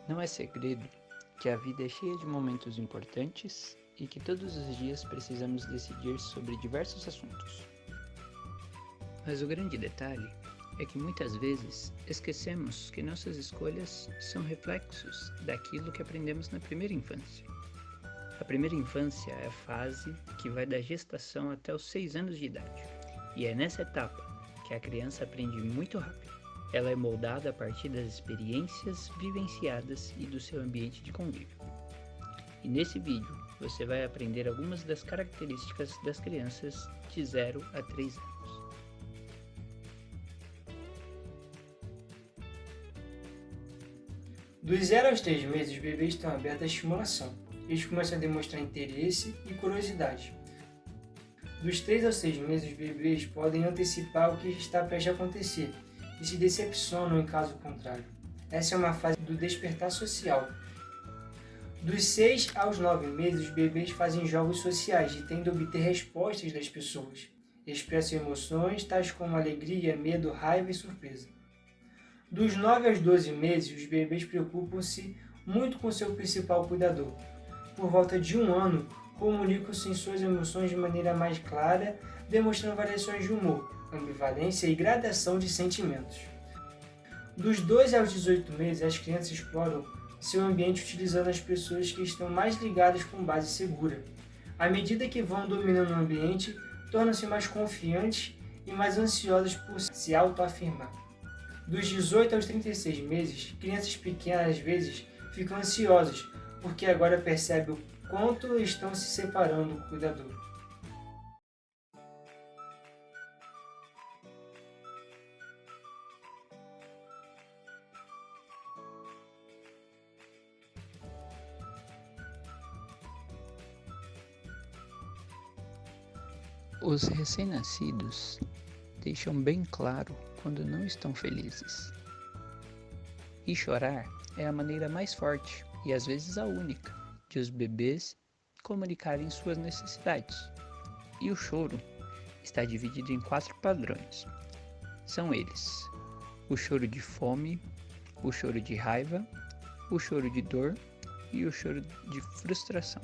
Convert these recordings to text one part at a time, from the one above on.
Não é segredo que a vida é cheia de momentos importantes e que todos os dias precisamos decidir sobre diversos assuntos. Mas o grande detalhe é que muitas vezes esquecemos que nossas escolhas são reflexos daquilo que aprendemos na primeira infância. A primeira infância é a fase que vai da gestação até os 6 anos de idade, e é nessa etapa que a criança aprende muito rápido. Ela é moldada a partir das experiências vivenciadas e do seu ambiente de convívio. E nesse vídeo você vai aprender algumas das características das crianças de 0 a 3 anos. Dos 0 aos 3 meses, os bebês estão abertos à estimulação. Eles começam a demonstrar interesse e curiosidade. Dos 3 aos 6 meses, os bebês podem antecipar o que está prestes a acontecer e se decepcionam em caso contrário. Essa é uma fase do despertar social. Dos 6 aos 9 meses, os bebês fazem jogos sociais e tendem a obter respostas das pessoas. Expressam emoções tais como alegria, medo, raiva e surpresa. Dos 9 aos 12 meses, os bebês preocupam-se muito com seu principal cuidador. Por volta de 1 ano, comunicam-se em suas emoções de maneira mais clara, demonstrando variações de humor, ambivalência e gradação de sentimentos. Dos 12 aos 18 meses, as crianças exploram seu ambiente utilizando as pessoas que estão mais ligadas com base segura. À medida que vão dominando o ambiente, tornam-se mais confiantes e mais ansiosas por se autoafirmar. Dos 18 aos 36 meses, crianças pequenas às vezes ficam ansiosas, porque agora percebem o quanto estão se separando do cuidador. Os recém-nascidos deixam bem claro quando não estão felizes. E chorar é a maneira mais forte e às vezes a única de os bebês comunicarem suas necessidades. E o choro está dividido em 4 padrões. São eles: o choro de fome, o choro de raiva, o choro de dor e o choro de frustração.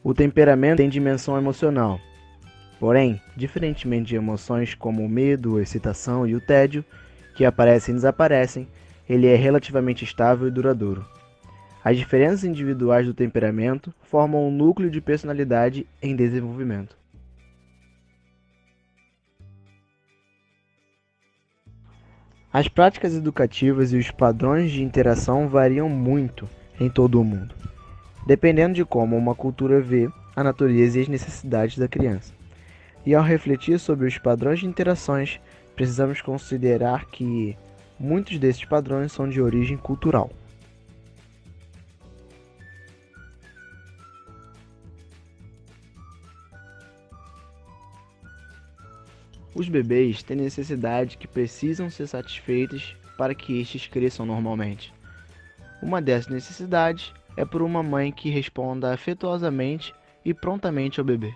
O temperamento tem dimensão emocional. Porém, diferentemente de emoções como o medo, a excitação e o tédio, que aparecem e desaparecem, ele é relativamente estável e duradouro. As diferenças individuais do temperamento formam um núcleo de personalidade em desenvolvimento. As práticas educativas e os padrões de interação variam muito em todo o mundo, dependendo de como uma cultura vê a natureza e as necessidades da criança. E ao refletir sobre os padrões de interações, precisamos considerar que muitos desses padrões são de origem cultural. Os bebês têm necessidades que precisam ser satisfeitas para que estes cresçam normalmente. Uma dessas necessidades é por uma mãe que responda afetuosamente e prontamente ao bebê.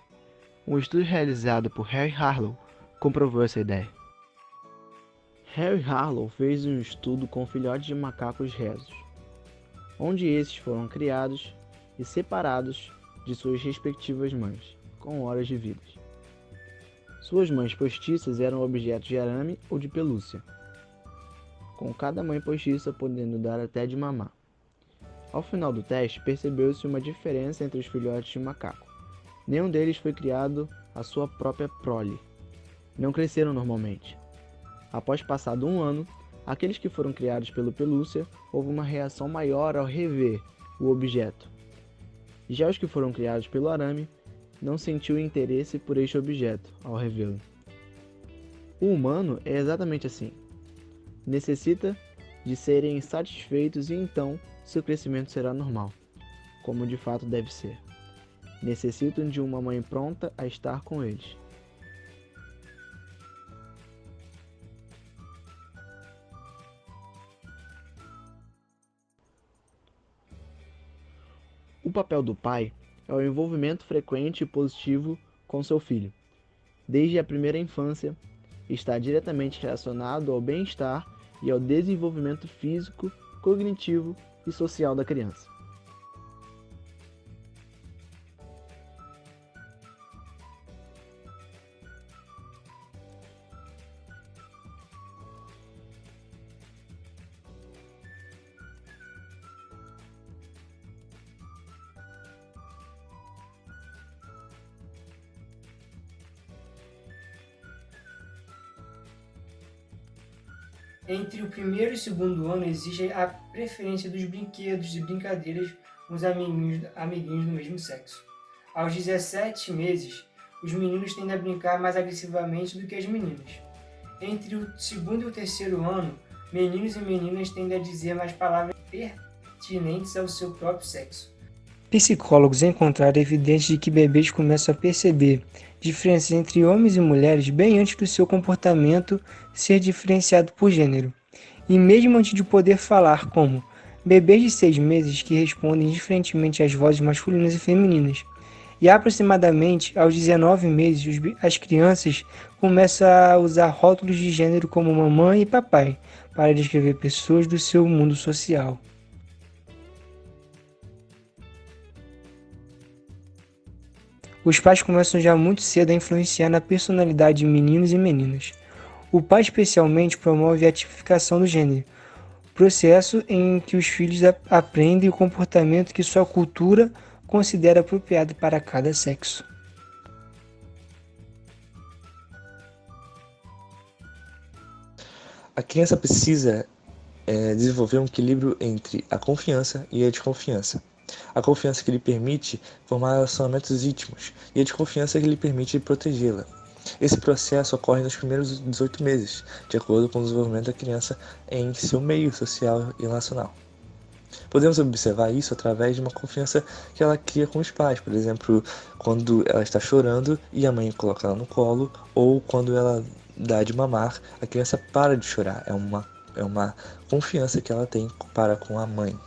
Um estudo realizado por Harry Harlow comprovou essa ideia. Harry Harlow fez um estudo com filhotes de macacos rezos, onde esses foram criados e separados de suas respectivas mães, com horas de vida. Suas mães postiças eram objetos de arame ou de pelúcia, com cada mãe postiça podendo dar até de mamar. Ao final do teste, percebeu-se uma diferença entre os filhotes de macaco. Nenhum deles foi criado à sua própria prole. Não cresceram normalmente. Após passado 1 ano, aqueles que foram criados pelo pelúcia, houve uma reação maior ao rever o objeto. Já os que foram criados pelo arame, não sentiu interesse por este objeto ao revê-lo. O humano é exatamente assim. Necessita de serem satisfeitos e então seu crescimento será normal, como de fato deve ser. Necessitam de uma mãe pronta a estar com eles. O papel do pai é o envolvimento frequente e positivo com seu filho. Desde a primeira infância, está diretamente relacionado ao bem-estar e ao desenvolvimento físico, cognitivo e social da criança. Entre o primeiro e o segundo ano existe a preferência dos brinquedos e brincadeiras com os amiguinhos do mesmo sexo. Aos 17 meses, os meninos tendem a brincar mais agressivamente do que as meninas. Entre o segundo e o terceiro ano, meninos e meninas tendem a dizer mais palavras pertinentes ao seu próprio sexo. Psicólogos encontraram evidências de que bebês começam a perceber diferenças entre homens e mulheres bem antes do seu comportamento ser diferenciado por gênero, e mesmo antes de poder falar, como bebês de 6 meses que respondem diferentemente às vozes masculinas e femininas. E aproximadamente aos 19 meses, as crianças começam a usar rótulos de gênero como mamãe e papai para descrever pessoas do seu mundo social. Os pais começam já muito cedo a influenciar na personalidade de meninos e meninas. O pai especialmente promove a tipificação do gênero, processo em que os filhos aprendem o comportamento que sua cultura considera apropriado para cada sexo. A criança precisa desenvolver um equilíbrio entre a confiança e a desconfiança. A confiança que lhe permite formar relacionamentos íntimos e a desconfiança que lhe permite protegê-la. Esse processo ocorre nos primeiros 18 meses, de acordo com o desenvolvimento da criança em seu meio social e relacional. Podemos observar isso através de uma confiança que ela cria com os pais, por exemplo, quando ela está chorando e a mãe coloca ela no colo, ou quando ela dá de mamar, a criança para de chorar. É uma confiança que ela tem para com a mãe.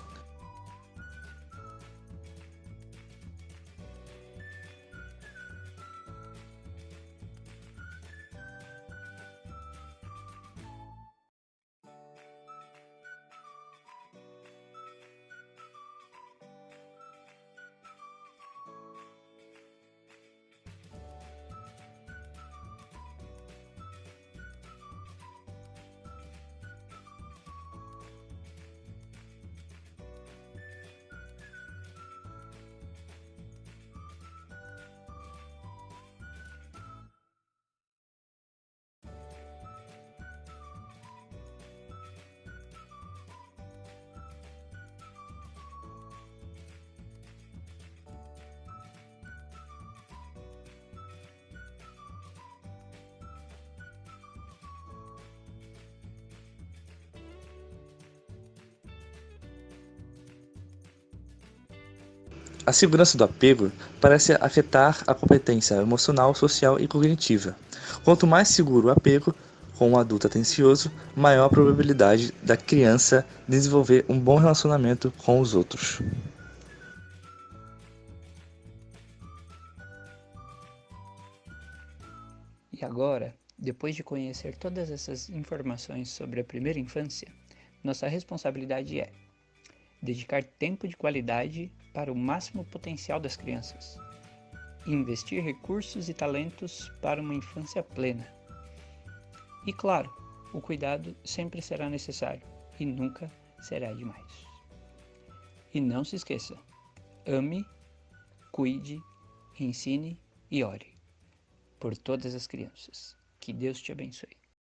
A segurança do apego parece afetar a competência emocional, social e cognitiva. Quanto mais seguro o apego com um adulto atencioso, maior a probabilidade da criança desenvolver um bom relacionamento com os outros. E agora, depois de conhecer todas essas informações sobre a primeira infância, nossa responsabilidade é dedicar tempo de qualidade para o máximo potencial das crianças, investir recursos e talentos para uma infância plena. E claro, o cuidado sempre será necessário e nunca será demais. E não se esqueça, ame, cuide, ensine e ore por todas as crianças. Que Deus te abençoe.